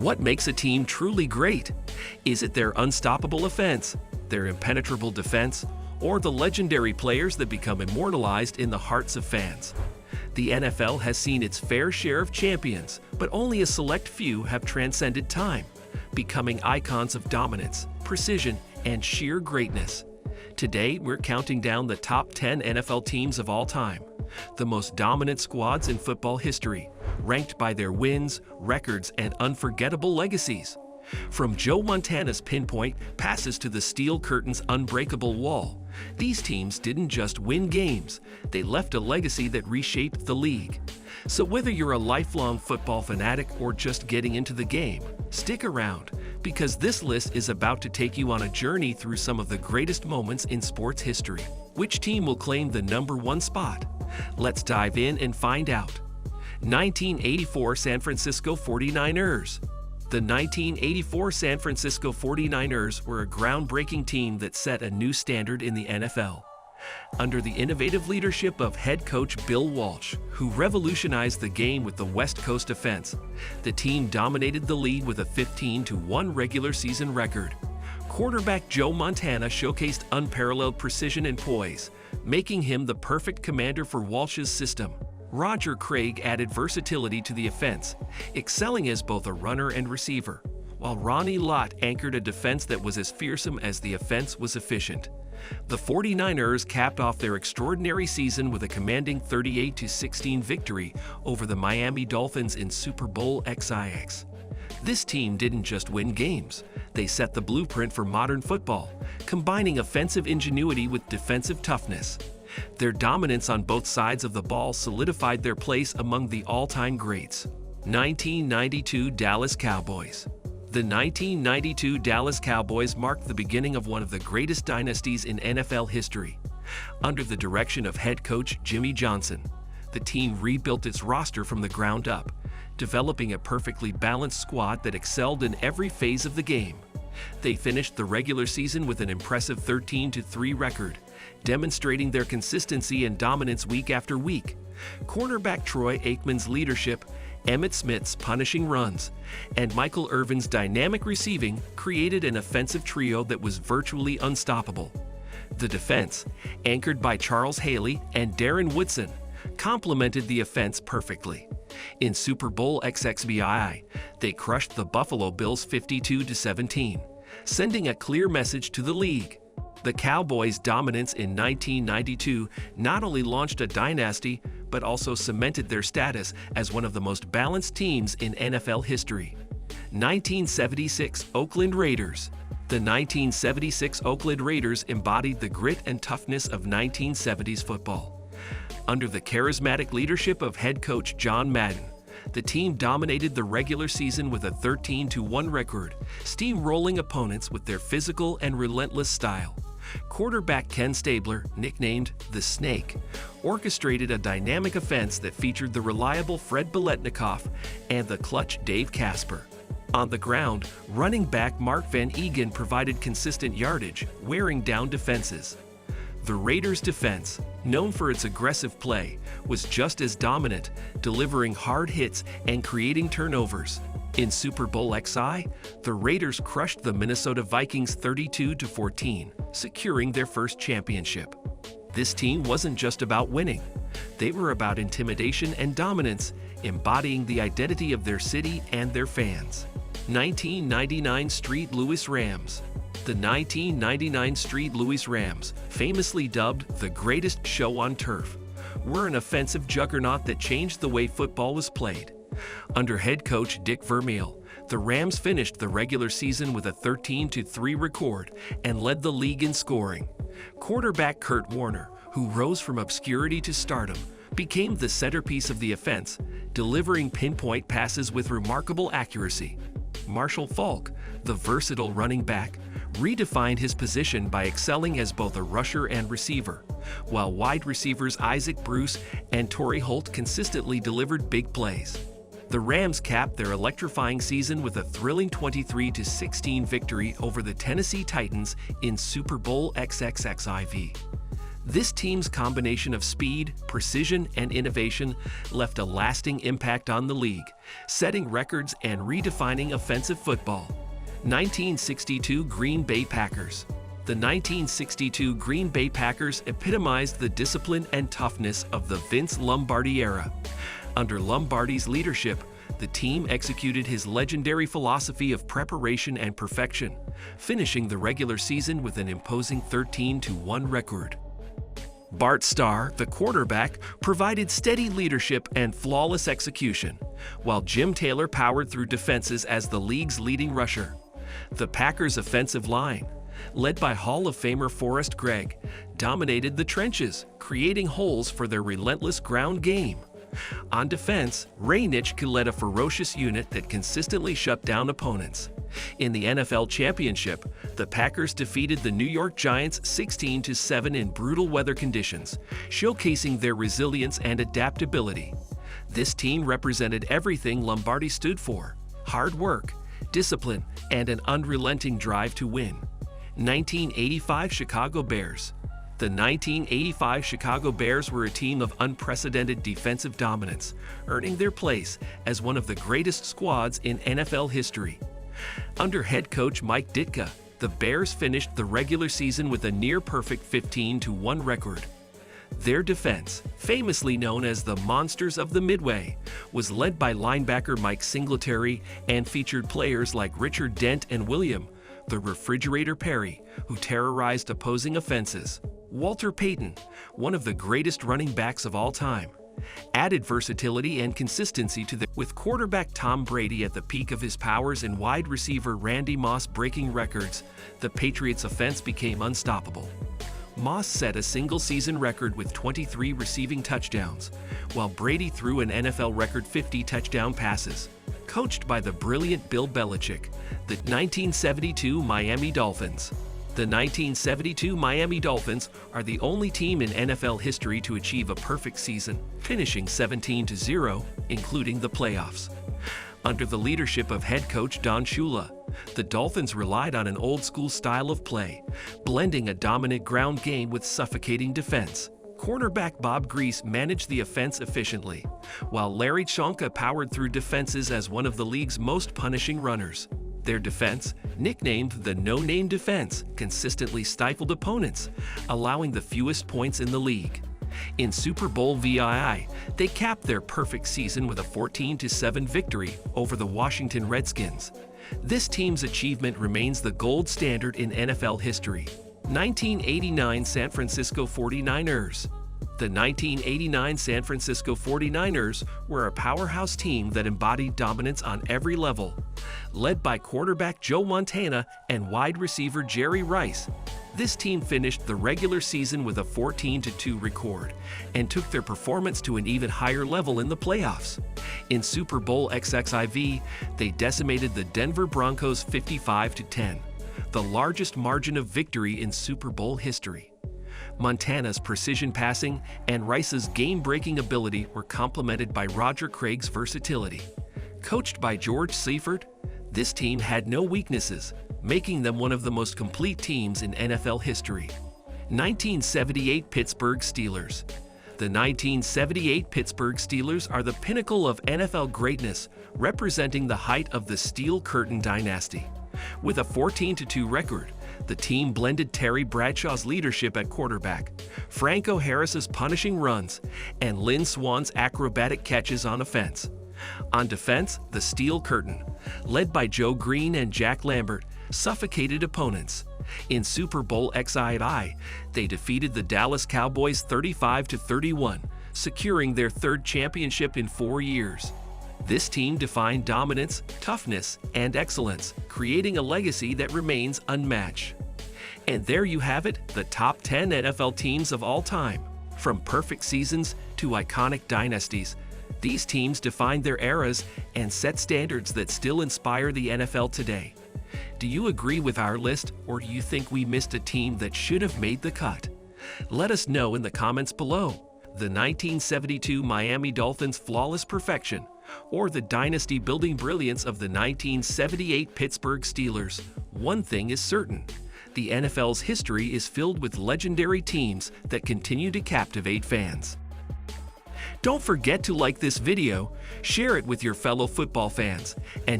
What makes a team truly great? Is it their unstoppable offense, their impenetrable defense, or the legendary players that become immortalized in the hearts of fans? The NFL has seen its fair share of champions, but only a select few have transcended time, becoming icons of dominance, precision, and sheer greatness. Today, we're counting down the top 10 NFL teams of all time, the most dominant squads in football history, ranked by their wins, records, and unforgettable legacies. From Joe Montana's pinpoint passes to the Steel Curtain's unbreakable wall, these teams didn't just win games, they left a legacy that reshaped the league. So whether you're a lifelong football fanatic or just getting into the game, stick around, because this list is about to take you on a journey through some of the greatest moments in sports history. Which team will claim the #1 spot? Let's dive in and find out. 1984 San Francisco 49ers. The 1984 San Francisco 49ers were a groundbreaking team that set a new standard in the NFL. Under the innovative leadership of head coach Bill Walsh, who revolutionized the game with the West Coast offense, the team dominated the league with a 15-1 regular season record. Quarterback Joe Montana showcased unparalleled precision and poise, making him the perfect commander for Walsh's system. Roger Craig added versatility to the offense, excelling as both a runner and receiver, while Ronnie Lott anchored a defense that was as fearsome as the offense was efficient. The 49ers capped off their extraordinary season with a commanding 38-16 victory over the Miami Dolphins in Super Bowl XIX. This team didn't just win games, they set the blueprint for modern football, combining offensive ingenuity with defensive toughness. Their dominance on both sides of the ball solidified their place among the all-time greats. 1992 Dallas Cowboys. The 1992 Dallas Cowboys marked the beginning of one of the greatest dynasties in NFL history. Under the direction of head coach Jimmy Johnson, the team rebuilt its roster from the ground up, developing a perfectly balanced squad that excelled in every phase of the game. They finished the regular season with an impressive 13-3 record, demonstrating their consistency and dominance week after week. Cornerback Troy Aikman's leadership, Emmitt Smith's punishing runs, and Michael Irvin's dynamic receiving created an offensive trio that was virtually unstoppable. The defense, anchored by Charles Haley and Darren Woodson, complemented the offense perfectly. In Super Bowl XXVII, they crushed the Buffalo Bills 52-17, sending a clear message to the league. The Cowboys' dominance in 1992 not only launched a dynasty, but also cemented their status as one of the most balanced teams in NFL history. 1976 Oakland Raiders. The 1976 Oakland Raiders embodied the grit and toughness of 1970s football. Under the charismatic leadership of head coach John Madden, the team dominated the regular season with a 13-1 record, steamrolling opponents with their physical and relentless style. Quarterback Ken Stabler, nicknamed the Snake, orchestrated a dynamic offense that featured the reliable Fred Biletnikoff and the clutch Dave Casper. On the ground, running back Mark Van Eegen provided consistent yardage, wearing down defenses. The Raiders' defense, known for its aggressive play, was just as dominant, delivering hard hits and creating turnovers. In Super Bowl XI, the Raiders crushed the Minnesota Vikings 32-14, securing their first championship. This team wasn't just about winning. They were about intimidation and dominance, embodying the identity of their city and their fans. 1999 St. Louis Rams. The 1999 St. Louis Rams, famously dubbed the greatest show on turf, were an offensive juggernaut that changed the way football was played. Under head coach Dick Vermeil, the Rams finished the regular season with a 13-3 record and led the league in scoring. Quarterback Kurt Warner, who rose from obscurity to stardom, became the centerpiece of the offense, delivering pinpoint passes with remarkable accuracy. Marshall Faulk, the versatile running back, redefined his position by excelling as both a rusher and receiver, while wide receivers Isaac Bruce and Torrey Holt consistently delivered big plays. The Rams capped their electrifying season with a thrilling 23-16 victory over the Tennessee Titans in Super Bowl XXXIV. This team's combination of speed, precision, and innovation left a lasting impact on the league, setting records and redefining offensive football. 1962 Green Bay Packers. The 1962 Green Bay Packers epitomized the discipline and toughness of the Vince Lombardi era. Under Lombardi's leadership, the team executed his legendary philosophy of preparation and perfection, finishing the regular season with an imposing 13-1 record. Bart Starr, the quarterback, provided steady leadership and flawless execution, while Jim Taylor powered through defenses as the league's leading rusher. The Packers' offensive line, led by Hall of Famer Forrest Gregg, dominated the trenches, creating holes for their relentless ground game. On defense, Ray Nitschke led a ferocious unit that consistently shut down opponents. In the NFL Championship, the Packers defeated the New York Giants 16-7 in brutal weather conditions, showcasing their resilience and adaptability. This team represented everything Lombardi stood for: hard work, discipline, and an unrelenting drive to win. 1985 Chicago Bears. The 1985 Chicago Bears were a team of unprecedented defensive dominance, earning their place as one of the greatest squads in NFL history. Under head coach Mike Ditka, the Bears finished the regular season with a near-perfect 15-1 record. Their defense, famously known as the Monsters of the Midway, was led by linebacker Mike Singletary and featured players like Richard Dent and William the Refrigerator Perry, who terrorized opposing offenses. Walter Payton, one of the greatest running backs of all time, added versatility and consistency to with quarterback Tom Brady at the peak of his powers and wide receiver Randy Moss breaking records. The Patriots' offense became unstoppable. Moss set a single-season record with 23 receiving touchdowns, while Brady threw an NFL record 50 touchdown passes. Coached by the brilliant Bill Belichick, the 1972 Miami Dolphins. The 1972 Miami Dolphins are the only team in NFL history to achieve a perfect season, finishing 17-0, including the playoffs. Under the leadership of head coach Don Shula, the Dolphins relied on an old-school style of play, blending a dominant ground game with suffocating defense. Cornerback Bob Grease managed the offense efficiently, while Larry Csonka powered through defenses as one of the league's most punishing runners. Their defense, nicknamed the no-name defense, consistently stifled opponents, allowing the fewest points in the league. In Super Bowl VII, they capped their perfect season with a 14-7 victory over the Washington Redskins. This team's achievement remains the gold standard in NFL history. 1989 San Francisco 49ers. The 1989 San Francisco 49ers were a powerhouse team that embodied dominance on every level. Led by quarterback Joe Montana and wide receiver Jerry Rice, this team finished the regular season with a 14-2 record and took their performance to an even higher level in the playoffs. In Super Bowl XXIV, they decimated the Denver Broncos 55-10, the largest margin of victory in Super Bowl history. Montana's precision passing and Rice's game-breaking ability were complemented by Roger Craig's versatility. Coached by George Seifert, this team had no weaknesses, making them one of the most complete teams in NFL history. 1978 Pittsburgh Steelers. The 1978 Pittsburgh Steelers are the pinnacle of NFL greatness, representing the height of the Steel Curtain dynasty. With a 14-2 record, the team blended Terry Bradshaw's leadership at quarterback, Franco Harris's punishing runs, and Lynn Swann's acrobatic catches on offense. On defense, the Steel Curtain, led by Joe Green and Jack Lambert, suffocated opponents. In Super Bowl XII, they defeated the Dallas Cowboys 35-31, securing their third championship in 4 years. This team defined dominance, toughness, and excellence, creating a legacy that remains unmatched. And there you have it, the top 10 NFL teams of all time. From perfect seasons to iconic dynasties, these teams defined their eras and set standards that still inspire the NFL today. Do you agree with our list, or do you think we missed a team that should have made the cut? Let us know in the comments below. The 1972 Miami Dolphins' flawless perfection, or the dynasty-building brilliance of the 1978 Pittsburgh Steelers. One thing is certain: The NFL's history is filled with legendary teams that continue to captivate fans. Don't forget to like this video, share it with your fellow football fans, and